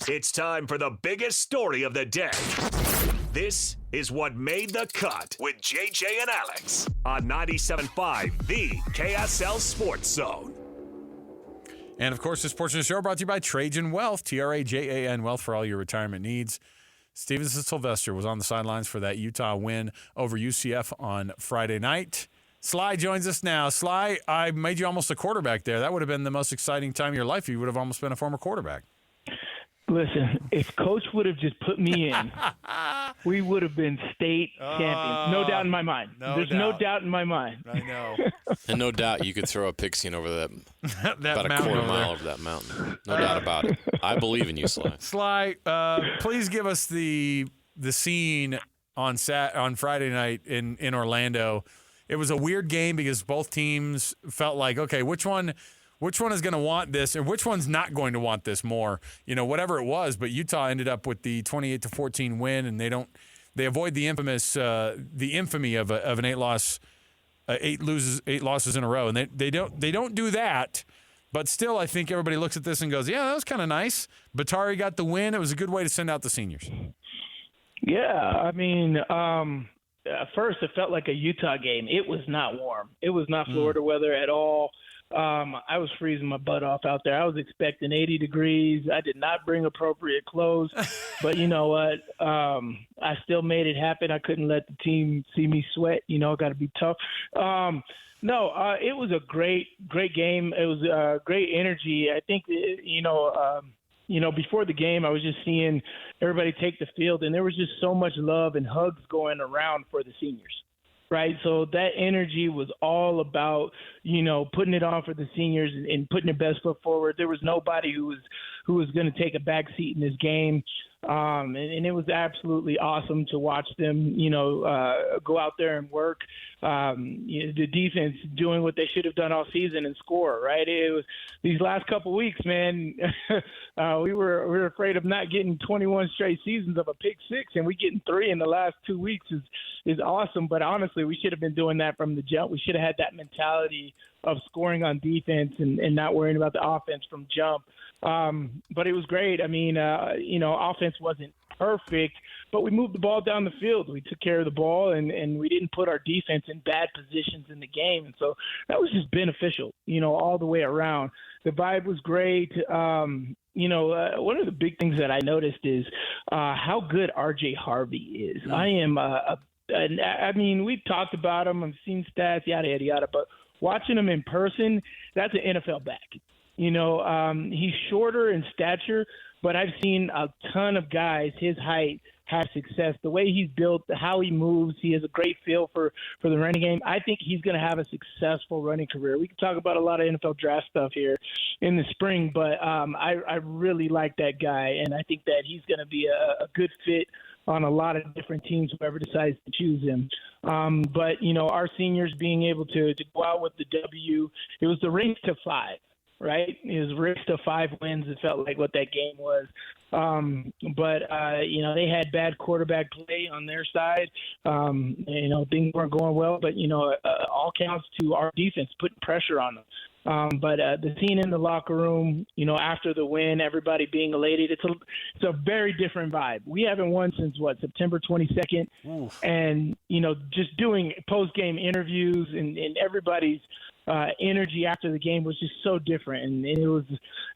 It's time for the biggest story of the day. This is what made the cut with JJ and Alex on 97.5, the KSL Sports Zone. And, of course, this portion of the show brought to you by Trajan Wealth, Trajan Wealth, for all your retirement needs. Stevenson Sylvester was on the sidelines for that Utah win over UCF on Friday night. Sly joins us now. Sly, I made you almost a quarterback there. That would have been the most exciting time of your life. You would have almost been a former quarterback. Listen, if Coach would have just put me in, we would have been state champions. No doubt in my mind. There's no doubt in my mind. I know. And no doubt you could throw a pigskin over that, that about a quarter mile over that mountain. No doubt about it. I believe in you, Sly. Sly, please give us the scene on Friday night in Orlando. It was a weird game because both teams felt like, okay, which one is going to want this and which one's not going to want this more? You know, whatever it was, but Utah ended up with the 28-14 win, and they avoid the infamy of an eight losses in a row, and they don't do that. But still, I think everybody looks at this and goes, yeah, that was kind of nice. Batari got the win. It was a good way to send out the seniors. Yeah, I mean, first it felt like a Utah game. It was not warm. It was not Florida weather at all. I was freezing my butt off out there. I was expecting 80 degrees. I did not bring appropriate clothes, but you know what? I still made it happen. I couldn't let the team see me sweat. You know, got to be tough. It was a great game. It was great energy. I think, before the game, I was just seeing everybody take the field, and there was just so much love and hugs going around for the seniors. Right. So that energy was all about, putting it on for the seniors and putting their best foot forward. There was nobody who was going to take a back seat in this game. And it was absolutely awesome to watch them, go out there and work. The defense doing what they should have done all season and score, right? It was these last couple weeks, man. We were afraid of not getting 21 straight seasons of a pick six, and we getting 3 in the last 2 weeks is awesome. But honestly, we should have been doing that from the jump. We should have had that mentality of scoring on defense and not worrying about the offense from jump. But it was great. I mean, offense wasn't perfect, but we moved the ball down the field. We took care of the ball, and we didn't put our defense in bad positions in the game. And so that was just beneficial, all the way around. The vibe was great. One of the big things that I noticed is how good RJ Harvey is. We've talked about him. I've seen stats, yada, yada, yada, but watching him in person, that's an NFL back. He's shorter in stature, but I've seen a ton of guys his height have success. The way he's built, how he moves, he has a great feel for the running game. I think he's going to have a successful running career. We can talk about a lot of NFL draft stuff here in the spring, but I really like that guy, and I think that he's going to be a good fit on a lot of different teams, whoever decides to choose him. But our seniors being able to go out with the W, it was the race to 5. Right? It was race to 5 wins. It felt like what that game was. They had bad quarterback play on their side. Things weren't going well, but, all counts to our defense, putting pressure on them. But the scene in the locker room, after the win, everybody being elated, it's a very different vibe. We haven't won since, September 22nd. Oof. And, just doing post-game interviews and everybody's energy after the game was just so different, and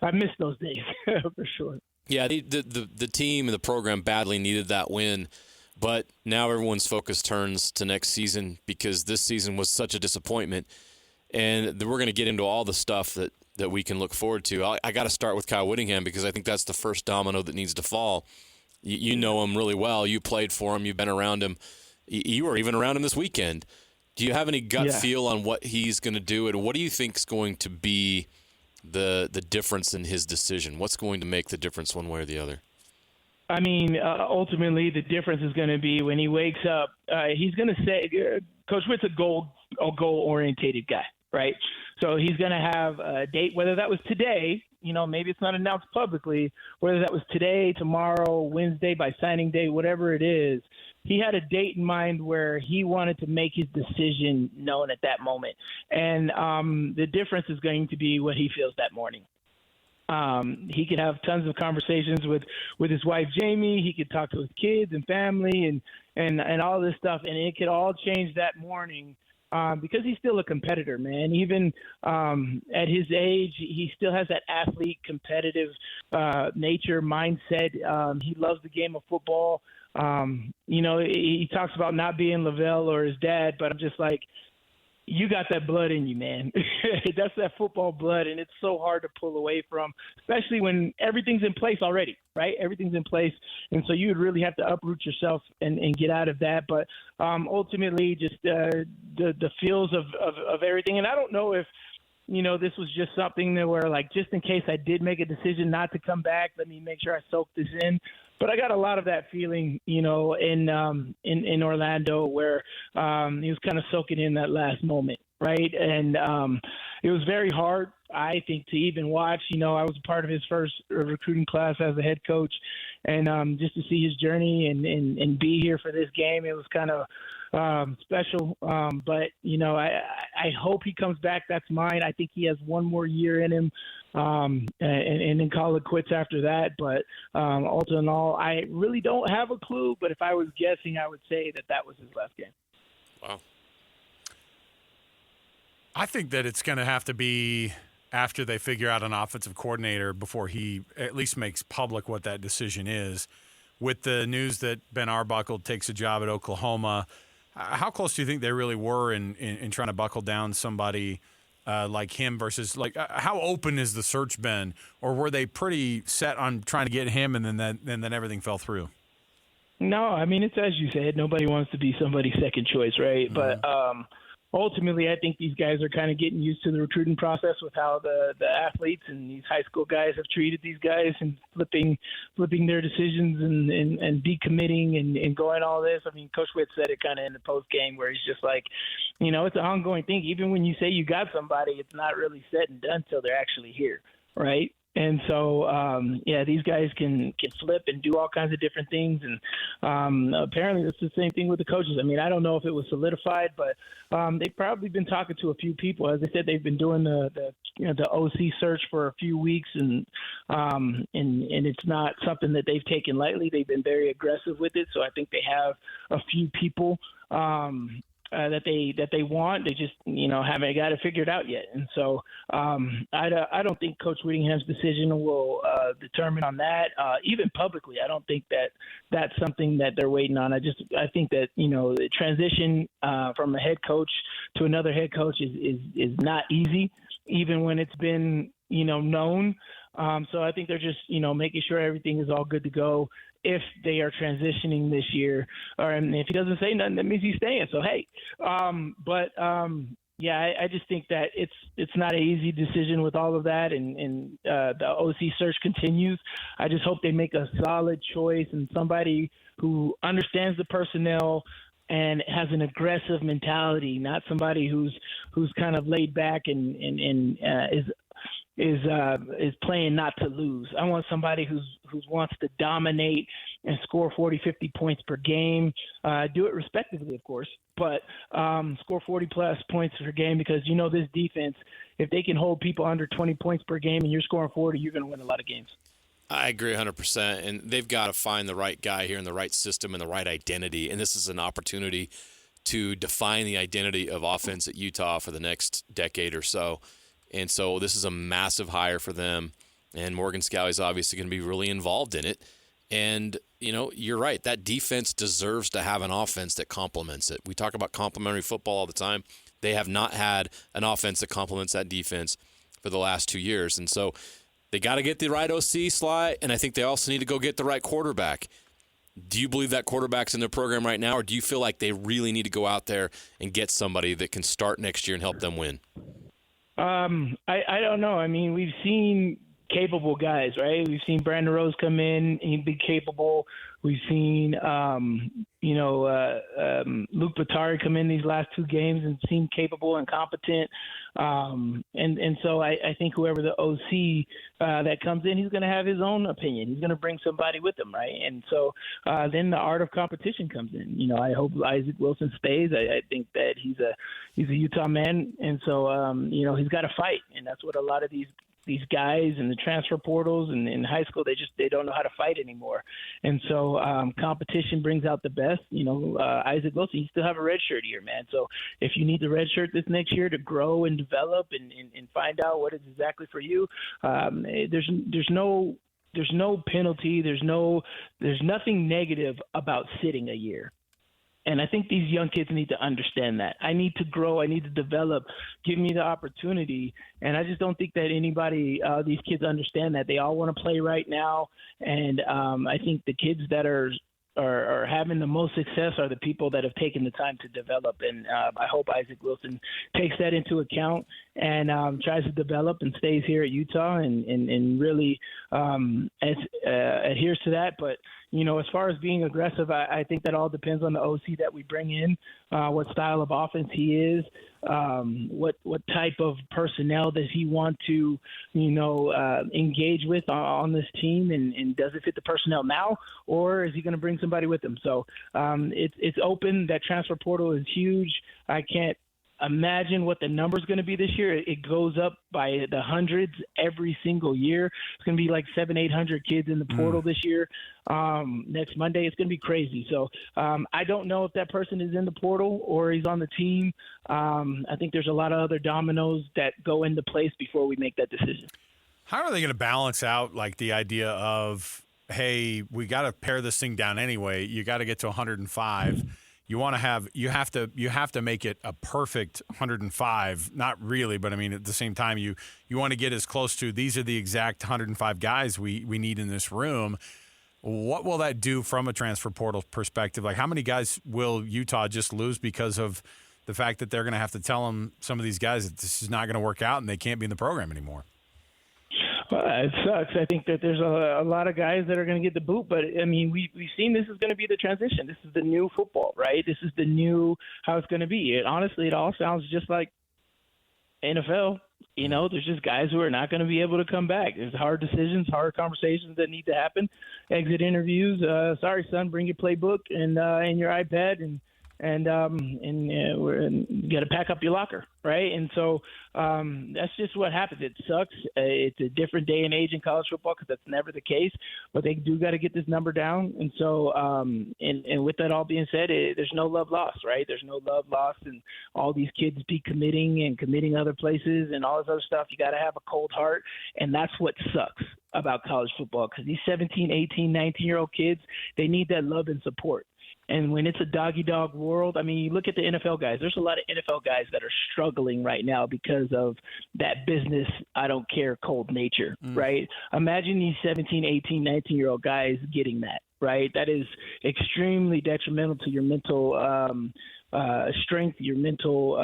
I miss those days for sure. Yeah, the team and the program badly needed that win, but now everyone's focus turns to next season because this season was such a disappointment, and we're going to get into all the stuff that we can look forward to. I got to start with Kyle Whittingham because I think that's the first domino that needs to fall. You know him really well. You played for him. You've been around him. You were even around him this weekend. Do you have any gut feel on what he's going to do, and what do you think is going to be the difference in his decision? What's going to make the difference one way or the other? I mean, ultimately, the difference is going to be when he wakes up. He's going to say, Coach Witt's a goal-orientated guy, right? So he's going to have a date, whether that was today, maybe it's not announced publicly, whether that was today, tomorrow, Wednesday, by signing day, whatever it is. He had a date in mind where he wanted to make his decision known at that moment. And the difference is going to be what he feels that morning. He could have tons of conversations with his wife Jamie. He could talk to his kids and family and all this stuff, and it could all change that morning. Because he's still a competitor, man. Even at his age, he still has that athlete, competitive nature, mindset. He loves the game of football. He talks about not being Lavelle or his dad, but I'm just like, you got that blood in you, man. That's that football blood, and it's so hard to pull away from, especially when everything's in place already, right? Everything's in place, and so you would really have to uproot yourself and get out of that. But ultimately, just the feels of everything. And I don't know if, this was just something that where, like, just in case I did make a decision not to come back, let me make sure I soak this in. But I got a lot of that feeling, in Orlando where he was kind of soaking in that last moment, right? And it was very hard, I think, to even watch. I was a part of his first recruiting class as a head coach, and just to see his journey and be here for this game, it was kind of special. But, I hope he comes back. That's mine. I think he has one more year in him. And then call it quits after that. But ultimately, in all, I really don't have a clue. But if I was guessing, I would say that was his last game. Wow. I think that it's going to have to be after they figure out an offensive coordinator before he at least makes public what that decision is. With the news that Ben Arbuckle takes a job at Oklahoma, how close do you think they really were in trying to buckle down somebody like him versus how open is the search been, or were they pretty set on trying to get him and then everything fell through? No, I mean, it's as you said, nobody wants to be somebody's second choice, right? Mm-hmm. But ultimately, I think these guys are kind of getting used to the recruiting process with how the athletes and these high school guys have treated these guys and flipping their decisions and decommitting and going all this. I mean, Coach Witt said it kind of in the post game where he's just like, it's an ongoing thing. Even when you say you got somebody, it's not really said and done until they're actually here, right? And so, these guys can flip and do all kinds of different things. And apparently it's the same thing with the coaches. I mean, I don't know if it was solidified, but they've probably been talking to a few people. As I said, they've been doing the OC search for a few weeks, and it's not something that they've taken lightly. They've been very aggressive with it. So I think they have a few people that they want. They just haven't got it figured out yet. And so I don't think Coach Whittingham's decision will determine on that. Even publicly, I don't think that that's something that they're waiting on. I think that the transition from a head coach to another head coach is not easy, even when it's been known. So I think they're just making sure everything is all good to go if they are transitioning this year. And if he doesn't say nothing, that means he's staying. So, hey, I just think that it's not an easy decision with all of that. And the OC search continues. I just hope they make a solid choice and somebody who understands the personnel and has an aggressive mentality, not somebody who's kind of laid back and is playing not to lose. I want somebody who wants to dominate and score 40, 50 points per game. Do it respectively, of course, but score 40-plus points per game because this defense, if they can hold people under 20 points per game and you're scoring 40, you're going to win a lot of games. I agree 100%, and they've got to find the right guy here in the right system and the right identity, and this is an opportunity to define the identity of offense at Utah for the next decade or so. And so this is a massive hire for them, and Morgan Scalley's obviously going to be really involved in it. And, you're right. That defense deserves to have an offense that complements it. We talk about complementary football all the time. They have not had an offense that complements that defense for the last 2 years. And so they got to get the right OC, SLY, and I think they also need to go get the right quarterback. Do you believe that quarterback's in their program right now, or do you feel like they really need to go out there and get somebody that can start next year and help them win? I don't know. I mean, we've seen capable guys, right? We've seen Brandon Rose come in, he'd be capable. We've seen, Luke Batari come in these last 2 games and seem capable and competent. And so I think whoever the OC that comes in, he's going to have his own opinion. He's going to bring somebody with him, right? And so then the art of competition comes in. I hope Isaac Wilson stays. I think that he's a Utah man, and so he's got to fight, and that's what a lot of these these guys in the transfer portals and in high school, they don't know how to fight anymore. And so competition brings out the best. Isaac Wilson, you still have a redshirt year, man. So if you need the redshirt this next year to grow and develop and find out what is exactly for you, there's no penalty. There's nothing negative about sitting a year. And I think these young kids need to understand that. I need to grow. I need to develop. Give me the opportunity. And I just don't think that these kids understand that. They all want to play right now. And I think the kids that are having the most success are the people that have taken the time to develop. And I hope Isaac Wilson takes that into account and tries to develop and stays here at Utah and really adheres to that. But, as far as being aggressive, I think that all depends on the OC that we bring in, what style of offense he is, what type of personnel does he want to, engage with on this team, and does it fit the personnel now, or is he going to bring somebody with him? So it's open. That transfer portal is huge. I can't imagine what the number is going to be this year. It goes up by the hundreds every single year. It's going to be like 700-800 kids in the portal this year. Next Monday, it's going to be crazy. So I don't know if that person is in the portal or he's on the team. I think there's a lot of other dominoes that go into place before we make that decision. How are they going to balance out like the idea of, hey, we got to pare this thing down anyway. You got to get to 105. You have to make it a perfect 105. Not really, but I mean at the same time you want to get as close to these are the exact 105 guys we need in this room. What will that do from a transfer portal perspective? Like how many guys will Utah just lose because of the fact that they're going to have to tell them, some of these guys, that this is not going to work out and they can't be in the program anymore? Well, it sucks. I think that there's a lot of guys that are going to get the boot, but I mean, we've seen this is going to be the transition. This is the new football, right? This is the new how it's going to be. Honestly, it all sounds just like NFL. There's just guys who are not going to be able to come back. There's hard decisions, hard conversations that need to happen. Exit interviews. Sorry, son, bring your playbook and your iPad and you got to pack up your locker, right? And so that's just what happens. It sucks. It's a different day and age in college football because that's never the case. But they do got to get this number down. And so, and with that all being said, there's no love lost, right? There's no love lost, and all these kids committing other places and all this other stuff. You got to have a cold heart, and that's what sucks about college football because these 17, 18, 19-year-old kids, they need that love and support. And when it's a dog-eat-dog world, I mean, you look at the NFL guys. There's a lot of NFL guys that are struggling right now because of that business, I don't care, cold nature, right? Imagine these 17, 18, 19-year-old guys getting that, right? That is extremely detrimental to your mental strength, your mental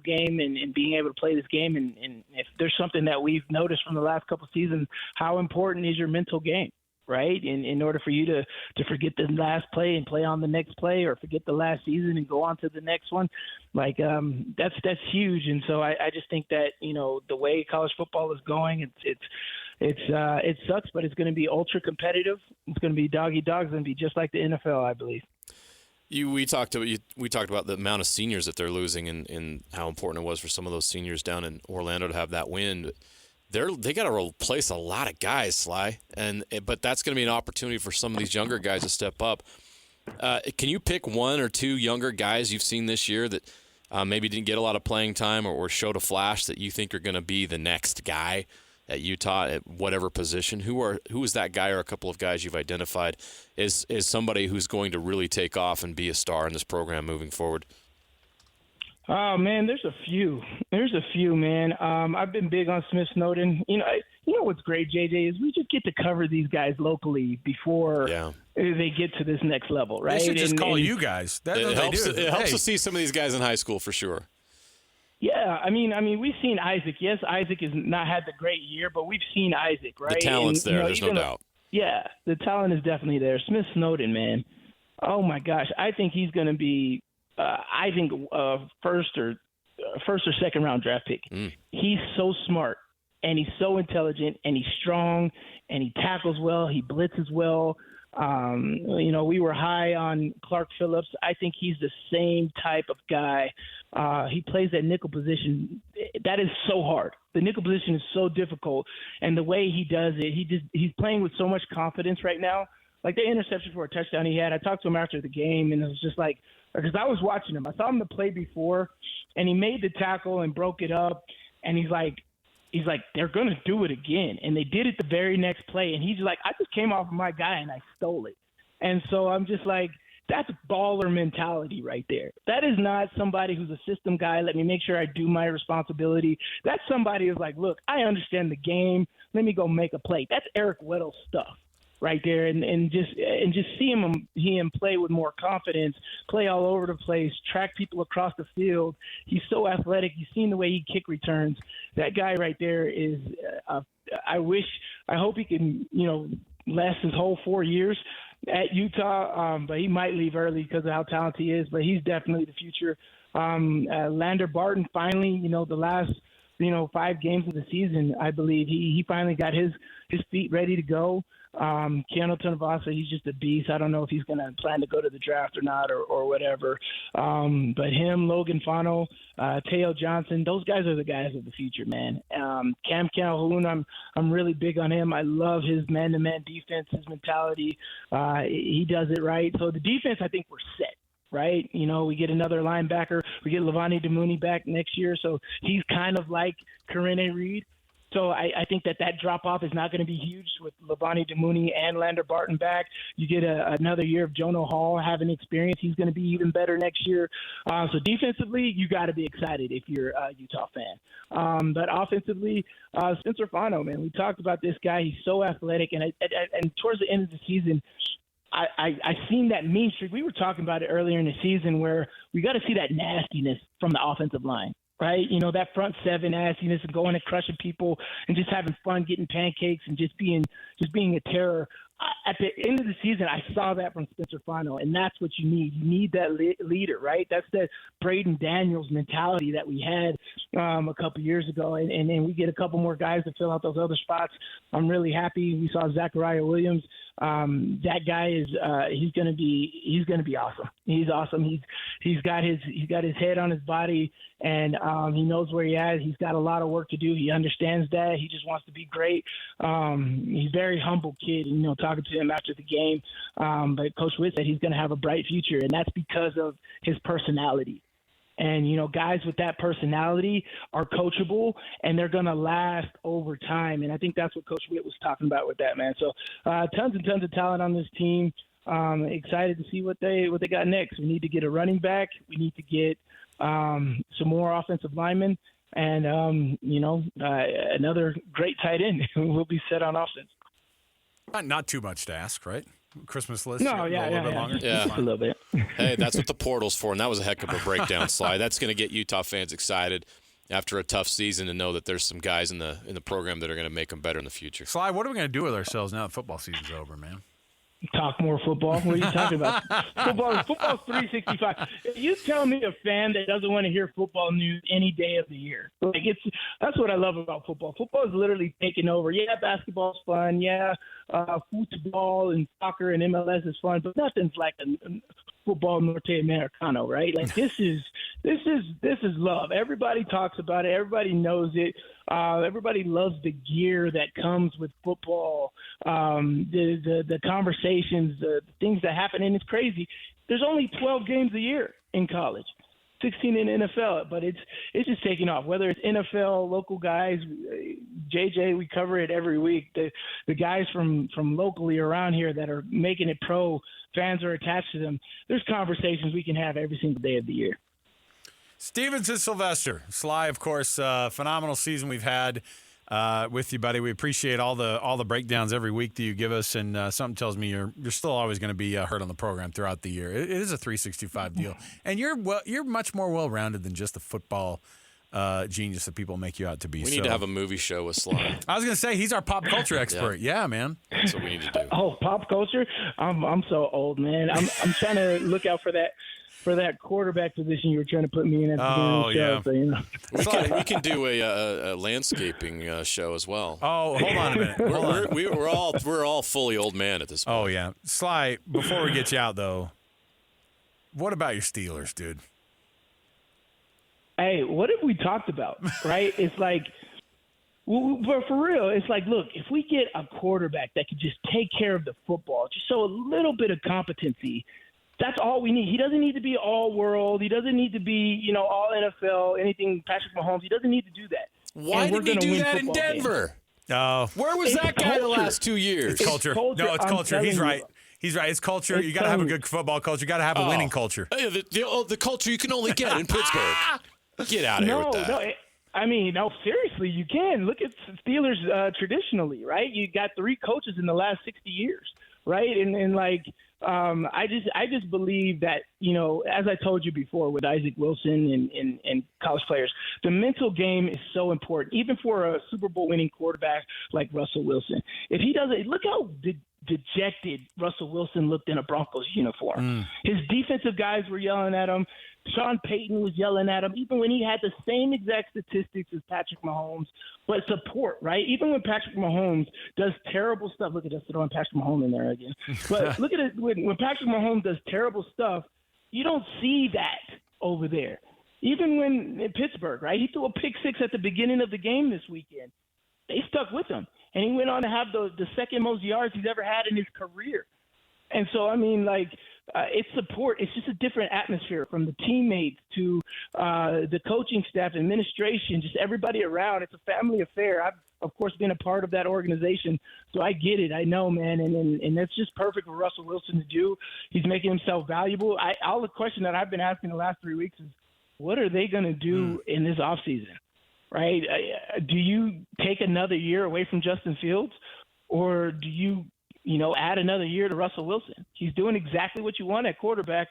game, and being able to play this game. And if there's something that we've noticed from the last couple of seasons, how important is your mental game? Right, in order for you to forget the last play and play on the next play, or forget the last season and go on to the next one, like that's huge. And so I just think that the way college football is going, it sucks, but it's going to be ultra competitive. It's going to be dog eat dog. It's going to be just like the NFL, I believe. We talked about the amount of seniors that they're losing and how important it was for some of those seniors down in Orlando to have that win. They got to replace a lot of guys, Sly, but that's going to be an opportunity for some of these younger guys to step up. Can you pick one or two younger guys you've seen this year that maybe didn't get a lot of playing time or showed a flash that you think are going to be the next guy at Utah at whatever position? Who is that guy or a couple of guys you've identified as somebody who's going to really take off and be a star in this program moving forward? Oh man, there's a few, man. I've been big on Smith Snowden. You know what's great, JJ, is we just get to cover these guys locally before they get to this next level, right? They should just call you guys. It helps to see some of these guys in high school for sure. Yeah, I mean, we've seen Isaac. Yes, Isaac has not had the great year, but we've seen Isaac, right? The talent's there. There's no doubt. Yeah, the talent is definitely there. Smith Snowden, man. Oh my gosh, I think he's going to be. I think first or second round draft pick. He's so smart. and he's so intelligent, and he's strong, and he tackles well, he blitzes well. We were high on Clark Phillips. I think he's the same type of guy. He plays that nickel position. That is so hard. The nickel position is so difficult, and the way he does it, he's playing with so much confidence right now. Like the interception for a touchdown he had, I talked to him after the game, and it was just like, because I was watching him. I saw him the play before, and he made the tackle and broke it up, and he's like, they're going to do it again. And they did it the very next play, and he's like, I just came off of my guy, and I stole it. And so I'm just like, that's baller mentality right there. That is not somebody who's a system guy. Let me make sure I do my responsibility. That's somebody who's like, look, I understand the game. Let me go make a play. That's Eric Weddle stuff right there. And just see him play with more confidence, play all over the place, track people across the field. He's so athletic. You've seen the way he kick returns. That guy right there is I hope he can, last his whole 4 years at Utah, but he might leave early because of how talented he is, but he's definitely the future. Lander Barton finally, the last, 5 games of the season, I believe he finally got his feet ready to go. Keanu Tunavasa, he's just a beast. I don't know if he's going to plan to go to the draft or not or whatever. But him, Logan Fano, Teo Johnson, those guys are the guys of the future, man. Cam Calhoun, I'm really big on him. I love his man-to-man defense, his mentality. He does it right. So the defense, I think we're set. Right? We get another linebacker. We get Levani Damuni back next year. So he's kind of like Karene Reed. So I think that drop-off is not going to be huge with Levani Damuni and Lander Barton back. You get another year of Jonah Hall having experience. He's going to be even better next year. So defensively, you got to be excited if you're a Utah fan. But offensively, Spencer Fano, man, we talked about this guy. He's so athletic. And towards the end of the season, I seen that mean streak. We were talking about it earlier in the season where we got to see that nastiness from the offensive line, right? That front seven nastiness and going and crushing people and just having fun, getting pancakes and just being a terror. At the end of the season, I saw that from Spencer Fano, and that's what you need. You need that leader, right? That's that Braden Daniels mentality that we had a couple years ago, and then we get a couple more guys to fill out those other spots. I'm really happy. We saw Zachariah Williams. That guy is he's gonna be awesome. He's awesome. He's got his head on his body, and he knows where he is. He's got a lot of work to do. He understands that. He just wants to be great. He's a very humble kid, and talking to him after the game. But Coach Witt said he's going to have a bright future, and that's because of his personality. And, guys with that personality are coachable, and they're going to last over time. And I think that's what Coach Witt was talking about with that, man. So tons and tons of talent on this team. Excited to see what they got next. We need to get a running back. We need to get some more offensive linemen. And, another great tight end. We'll be set on offense. Not too much to ask, right? Christmas list. No, a little bit longer. Yeah, just a little bit. Hey, that's what the portal's for, and that was a heck of a breakdown, Sly. That's going to get Utah fans excited after a tough season to know that there's some guys in the program that are going to make them better in the future. Sly, what are we going to do with ourselves now that football season's over, man? Talk more football. What are you talking about? Football's 365. If you tell me a fan that doesn't want to hear football news any day of the year, that's what I love about football. Football is literally taking over. Yeah, basketball's fun. Yeah, football and soccer and MLS is fun, but nothing's like a football Norte Americano, right? Like this is love. Everybody talks about it. Everybody knows it. Everybody loves the gear that comes with football, the conversations, the things that happen, and it's crazy. There's only 12 games a year in college, 16 in NFL, but it's just taking off. Whether it's NFL, local guys, JJ, we cover it every week. The guys from locally around here that are making it pro, fans are attached to them. There's conversations we can have every single day of the year. Stevenson Sylvester. Sly, of course, phenomenal season we've had with you, buddy. We appreciate all the breakdowns every week that you give us, and something tells me you're still always going to be heard on the program throughout the year. It is a 365 deal, and you're much more well-rounded than just a football genius that people make you out to be. We need to have a movie show with Sly. I was going to say, he's our pop culture expert. Yeah, man. That's what we need to do. Oh, pop culture? I'm so old, man. I'm trying to look out for that quarterback position you were trying to put me in at the beginning of the show. So, you know. We can do a landscaping show as well. Oh, hold on a minute. We're all fully old man at this point. Oh, yeah. Sly, before we get you out, though, what about your Steelers, dude? Hey, what have we talked about, right? It's like, but for real, it's like, look, if we get a quarterback that could just take care of the football, just show a little bit of competency, that's all we need. He doesn't need to be all world. He doesn't need to be, all NFL, anything Patrick Mahomes. He doesn't need to do that. Why did he do that in Denver? Oh, where was that guy the last 2 years? It's culture. No, it's culture. He's right. He's right. It's culture. You got to have a good football culture. You got to have a winning culture. The culture you can only get in Pittsburgh. Get out of here with that. No, seriously, you can. Look at Steelers traditionally, right? You got 3 coaches in the last 60 years, right? And I just believe that, as I told you before with Isaac Wilson and college players, the mental game is so important, even for a Super Bowl winning quarterback like Russell Wilson. If he doesn't, look how dejected Russell Wilson looked in a Broncos uniform. His defensive guys were yelling at him. Sean Payton was yelling at him, even when he had the same exact statistics as Patrick Mahomes, but support, right? Even when Patrick Mahomes does terrible stuff. Look at us throwing Patrick Mahomes in there again. But look at it. When Patrick Mahomes does terrible stuff, you don't see that over there. Even when in Pittsburgh, right? He threw a pick 6 at the beginning of the game this weekend. They stuck with him. And he went on to have the second most yards he's ever had in his career. And so, it's support. It's just a different atmosphere from the teammates to the coaching staff, administration, just everybody around. It's a family affair. I've, of course, been a part of that organization, so I get it. I know, man, and that's just perfect for Russell Wilson to do. He's making himself valuable. All the question that I've been asking the last 3 weeks is, what are they going to do in this offseason, right? Do you take another year away from Justin Fields, or do you add another year to Russell Wilson? He's doing exactly what you want at quarterback,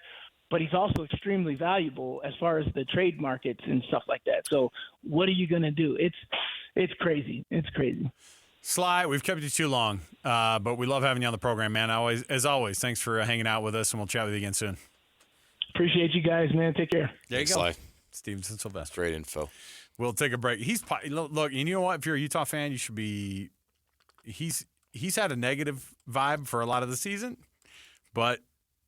but he's also extremely valuable as far as the trade markets and stuff like that. So what are you going to do? It's crazy. It's crazy. Sly, we've kept you too long, but we love having you on the program, man. As always, thanks for hanging out with us, and we'll chat with you again soon. Appreciate you guys, man. Take care. There you go. Sly. Stevenson Sylvester. Great info. We'll take a break. Look, you know what? If you're a Utah fan, you should be – he's had a negative vibe for a lot of the season, but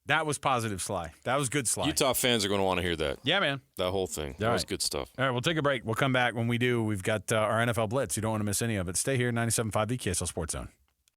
that was positive, Sly. That was good, Sly. Utah fans are going to want to hear that. Yeah, man. That whole thing. That was good stuff. All right, we'll take a break. We'll come back. When we do, we've got our NFL Blitz. You don't want to miss any of it. Stay here, 97.5 The KSL Sports Zone.